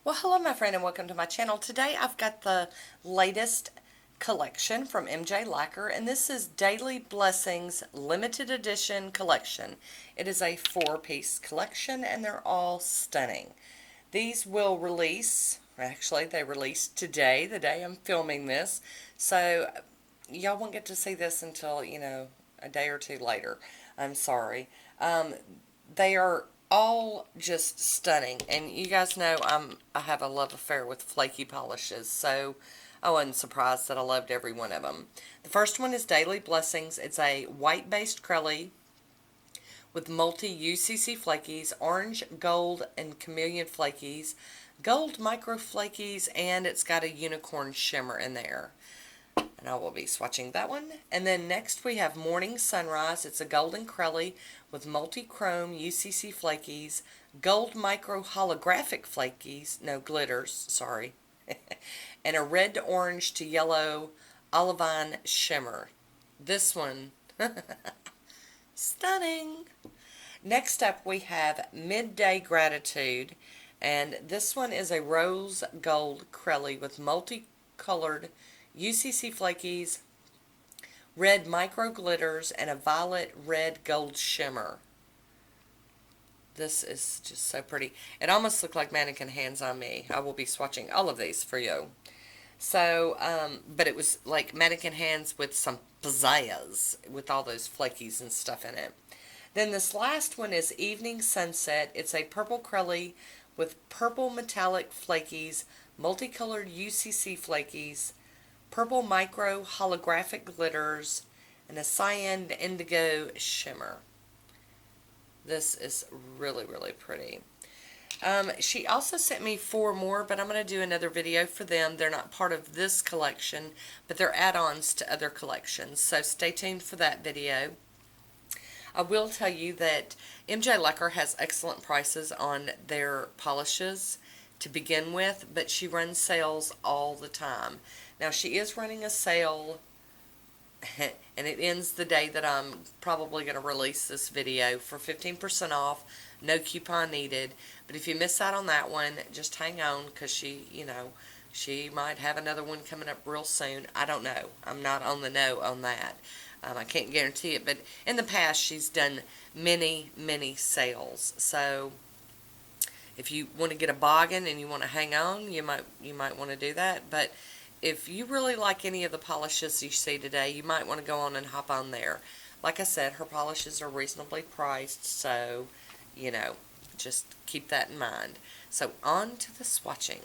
Well, hello my friend and welcome to my channel. Today I've got the latest collection from MJ Lacquer, and this is Daily Blessings limited edition collection. It is a 4-piece collection and they're all stunning. These will release, actually they released today, the day I'm filming this, so y'all won't get to see this until, a day or two later. I'm sorry. They are all just stunning, and you guys know I have a love affair with flaky polishes, so I wasn't surprised that I loved every one of them. The first one is Daily Blessings. It's a white based Crelly with multi UCC flakies, orange, gold, and chameleon flakies, gold micro flakies, and it's got a unicorn shimmer in there. And I will be swatching that one. And then next we have Morning Sunrise. It's a golden Crelly with multi-chrome UCC flakies, gold micro holographic flakies, no glitters, sorry, and a red to orange to yellow olivine shimmer. This one, stunning. Next up we have Midday Gratitude, and this one is a rose gold Crelly with multicolored UCC flakies, red micro glitters, and a violet red gold shimmer. This is just so pretty. It almost looked like mannequin hands on me. I will be swatching all of these for you. So, but it was like mannequin hands with some pizzazz, with all those flakies and stuff in it. Then this last one is Evening Sunset. It's a purple Crelly with purple metallic flakies, multicolored UCC flakies, purple micro holographic glitters, and a cyan indigo shimmer. This is really, really pretty. She also sent me 4 more, but I'm going to do another video for them. They're not part of this collection, but they're add-ons to other collections, so stay tuned for that video. I will tell you that MJ Lacquer has excellent prices on their polishes to begin with, but she runs sales all the time. Now she is running a sale and it ends the day that I'm probably going to release this video for 15% off, no coupon needed. But if you miss out on that one, just hang on, because she might have another one coming up real soon. I don't know. I'm not on the know on that. I can't guarantee it, but in the past she's done many, many sales. So if you want to get a boggin and you want to hang on, you might want to do that. But if you really like any of the polishes you see today, you might want to go on and hop on there. Like I said, her polishes are reasonably priced, so, just keep that in mind. So on to the swatching.